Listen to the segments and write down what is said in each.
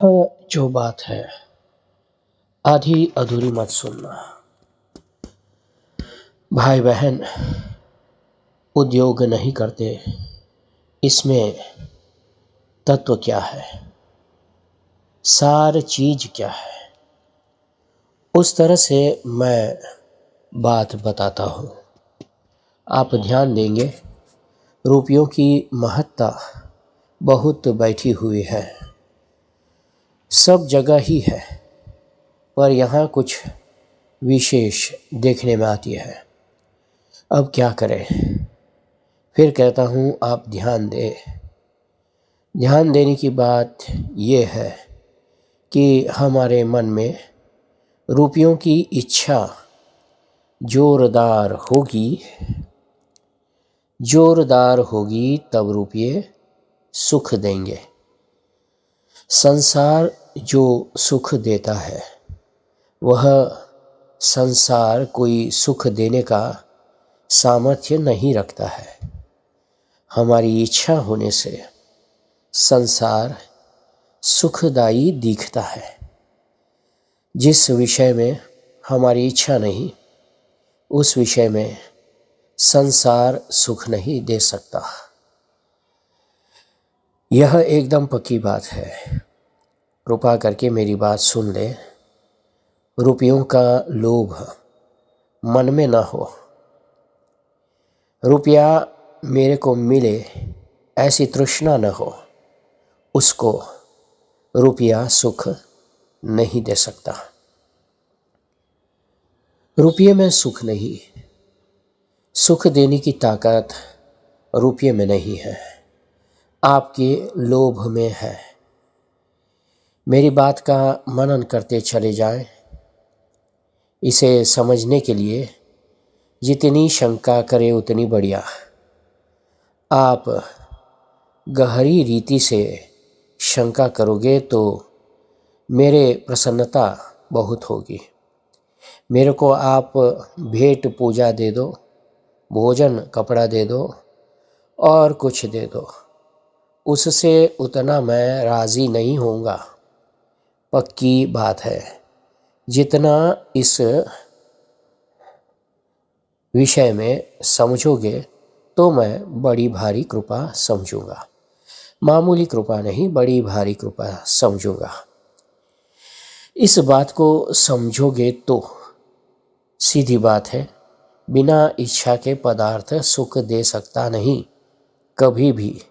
जो बात है आधी अधूरी मत सुनना। भाई बहन उद्योग नहीं करते, इसमें तत्व क्या है, सार चीज क्या है, उस तरह से मैं बात बताता हूँ। आप ध्यान देंगे, रुपयों की महत्ता बहुत बैठी हुई है, सब जगह ही है, पर यहाँ कुछ विशेष देखने में आती है। अब क्या करें, फिर कहता हूँ आप ध्यान दें। ध्यान देने की बात ये है कि हमारे मन में रुपयों की इच्छा जोरदार होगी तब रुपये सुख देंगे। संसार जो सुख देता है वह संसार कोई सुख देने का सामर्थ्य नहीं रखता है। हमारी इच्छा होने से संसार सुखदायी दिखता है। जिस विषय में हमारी इच्छा नहीं, उस विषय में संसार सुख नहीं दे सकता। यह एकदम पक्की बात है। कृपा करके मेरी बात सुन ले। रुपयों का लोभ मन में न हो। रुपया मेरे को मिले ऐसी तृष्णा न हो। उसको रुपया सुख नहीं दे सकता। रुपये में सुख नहीं, सुख देने की ताकत रुपये में नहीं है, आपके लोभ में है। मेरी बात का मनन करते चले जाएं। इसे समझने के लिए जितनी शंका करे उतनी बढ़िया। आप गहरी रीति से शंका करोगे तो मेरे प्रसन्नता बहुत होगी। मेरे को आप भेंट पूजा दे दो, भोजन कपड़ा दे दो और कुछ दे दो, उससे उतना मैं राज़ी नहीं होऊंगा। पक्की बात है। जितना इस विषय में समझोगे तो मैं बड़ी भारी कृपा समझूंगा। मामूली कृपा नहीं, बड़ी भारी कृपा समझूंगा। इस बात को समझोगे तो सीधी बात है, बिना इच्छा के पदार्थ सुख दे सकता नहीं कभी भी।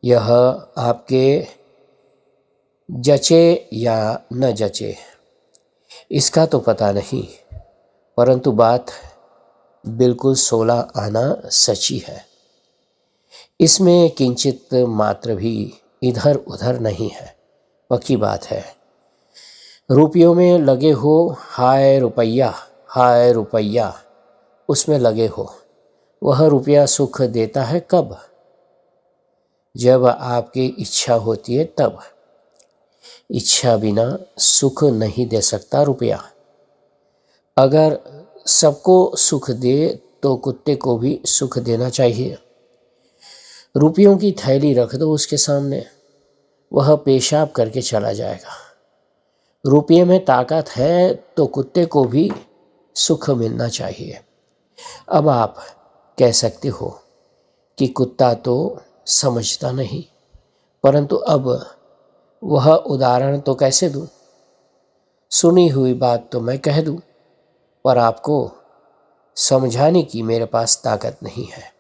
यह आपके जचे या न जचे इसका तो पता नहीं, परंतु बात बिल्कुल 16 आना सच्ची है। इसमें किंचित मात्र भी इधर उधर नहीं है। पक्की बात है। रुपयों में लगे हो, हाय रुपया उसमें लगे हो। वह रुपया सुख देता है कब? जब आपकी इच्छा होती है तब। इच्छा बिना सुख नहीं दे सकता रुपया। अगर सबको सुख दे तो कुत्ते को भी सुख देना चाहिए। रुपयों की थैली रख दो उसके सामने, वह पेशाब करके चला जाएगा। रुपये में ताकत है तो कुत्ते को भी सुख मिलना चाहिए। अब आप कह सकते हो कि कुत्ता तो समझता नहीं, परंतु अब वह उदाहरण तो कैसे दूं? सुनी हुई बात तो मैं कह दूं, पर आपको समझाने की मेरे पास ताकत नहीं है।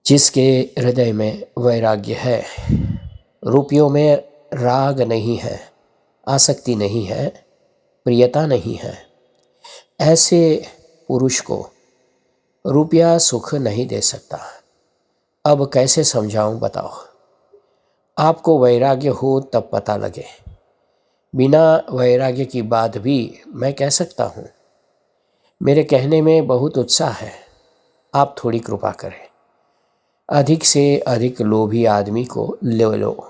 जिसके हृदय में वैराग्य है, रुपयों में राग नहीं है, आसक्ति नहीं है, प्रियता नहीं है, ऐसे पुरुष को रुपया सुख नहीं दे सकता। अब कैसे समझाऊं बताओ? आपको वैराग्य हो तब पता लगे। बिना वैराग्य की बात भी मैं कह सकता हूँ। मेरे कहने में बहुत उत्साह है, आप थोड़ी कृपा करें। अधिक से अधिक लोभी आदमी को ले लो,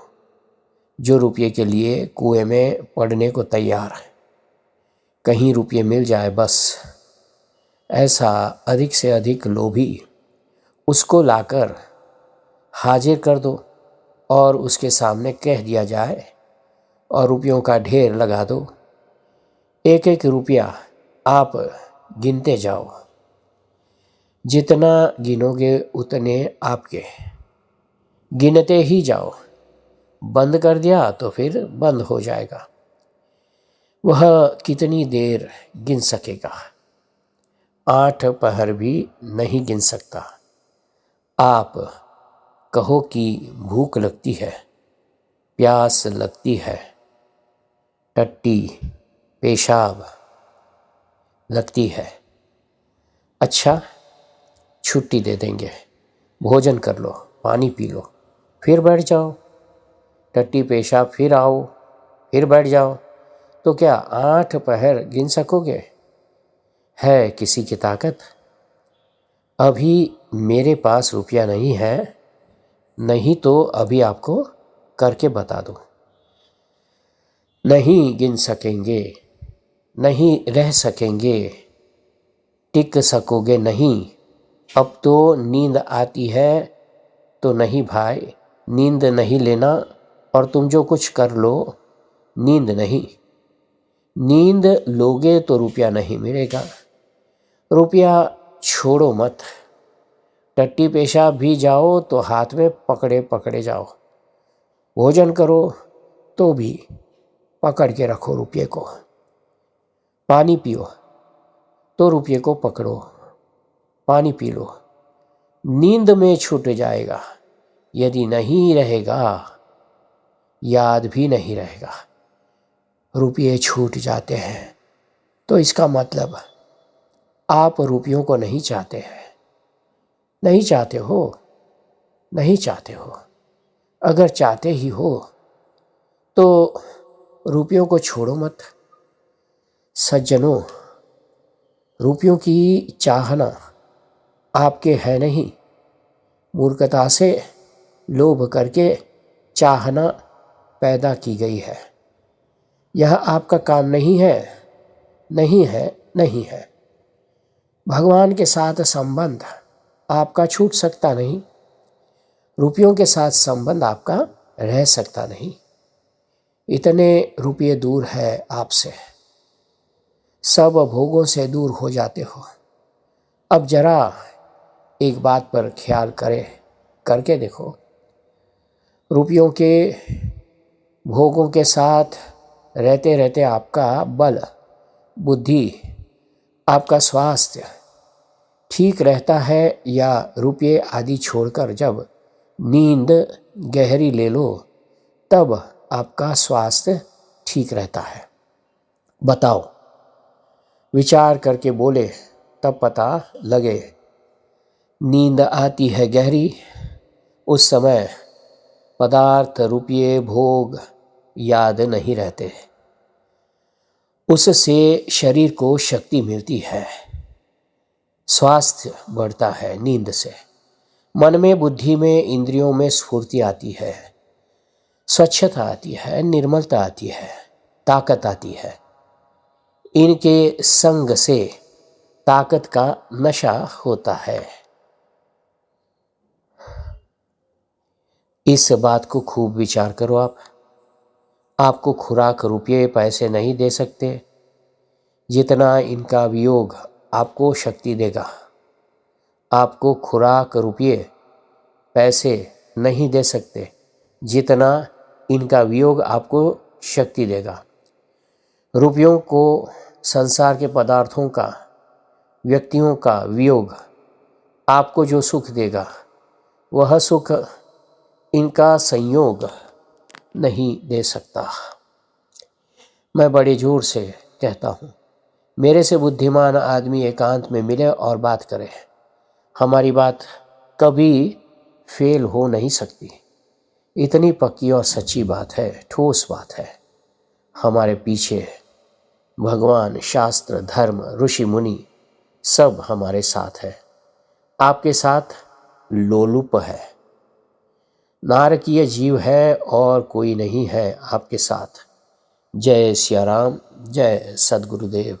जो रुपये के लिए कुएं में पड़ने को तैयार है। कहीं रुपये मिल जाए बस। ऐसा अधिक से अधिक लोभी, उसको लाकर हाजिर कर दो और उसके सामने कह दिया जाए और रुपयों का ढेर लगा दो, एक एक रुपया आप गिनते जाओ, जितना गिनोगे उतने आपके, गिनते ही जाओ। बंद कर दिया तो फिर बंद हो जाएगा। वह कितनी देर गिन सकेगा? 8 पहर भी नहीं गिन सकता। आप कहो कि भूख लगती है, प्यास लगती है, टट्टी पेशाब लगती है। अच्छा, छुट्टी दे देंगे, भोजन कर लो, पानी पी लो, फिर बैठ जाओ। टट्टी पेशाब फिर आओ, फिर बैठ जाओ। तो क्या 8 पहर गिन सकोगे? है किसी की ताकत? अभी मेरे पास रुपया नहीं है, नहीं तो अभी आपको करके बता दूं। नहीं गिन सकेंगे, नहीं रह सकेंगे, टिक सकोगे नहीं। अब तो नींद आती है तो नहीं भाई, नींद नहीं लेना, और तुम जो कुछ कर लो, नींद नहीं। नींद लोगे तो रुपया नहीं मिलेगा। रुपया छोड़ो मत। टट्टी पेशाब भी जाओ तो हाथ में पकड़े पकड़े जाओ। भोजन करो तो भी पकड़ के रखो रुपये को। पानी पियो तो रुपये को पकड़ो, पानी पी लो। नींद में छूट जाएगा, यदि नहीं रहेगा, याद भी नहीं रहेगा। रुपये छूट जाते हैं तो इसका मतलब आप रुपयों को नहीं चाहते हैं। नहीं चाहते हो, नहीं चाहते हो। अगर चाहते ही हो तो रुपयों को छोड़ो मत। सज्जनों, रुपयों की चाहना आपके है नहीं। मूर्खता से लोभ करके चाहना पैदा की गई है। यह आपका काम नहीं है, नहीं है, नहीं है। भगवान के साथ संबंध आपका छूट सकता नहीं। रुपयों के साथ संबंध आपका रह सकता नहीं। इतने रुपये दूर है आपसे, सब भोगों से दूर हो जाते हो। अब जरा एक बात पर ख्याल करके देखो। रुपयों के भोगों के साथ रहते रहते आपका बल, बुद्धि, आपका स्वास्थ्य ठीक रहता है, या रुपये आदि छोड़कर जब नींद गहरी ले लो तब आपका स्वास्थ्य ठीक रहता है? बताओ। विचार करके बोले तब पता लगे। नींद आती है गहरी, उस समय पदार्थ, रुपये, भोग याद नहीं रहते। उससे शरीर को शक्ति मिलती है, स्वास्थ्य बढ़ता है। नींद से मन में, बुद्धि में, इंद्रियों में स्फूर्ति आती है, स्वच्छता आती है, निर्मलता आती है, ताकत आती है। इनके संग से ताकत का नशा होता है। इस बात को खूब विचार करो। आपको खुराक रुपये पैसे नहीं दे सकते, जितना इनका वियोग आपको शक्ति देगा। आपको खुराक रुपये पैसे नहीं दे सकते, जितना इनका वियोग आपको शक्ति देगा। रुपयों को, संसार के पदार्थों का, व्यक्तियों का वियोग आपको जो सुख देगा, वह सुख इनका संयोग नहीं दे सकता। मैं बड़े जोर से कहता हूँ, मेरे से बुद्धिमान आदमी एकांत में मिले और बात करे। हमारी बात कभी फेल हो नहीं सकती। इतनी पक्की और सच्ची बात है, ठोस बात है। हमारे पीछे भगवान, शास्त्र, धर्म, ऋषि मुनि सब हमारे साथ है। आपके साथ लोलुप है, नारकीय जीव है और कोई नहीं है आपके साथ। जय सिया राम, जय सद्गुरुदेव।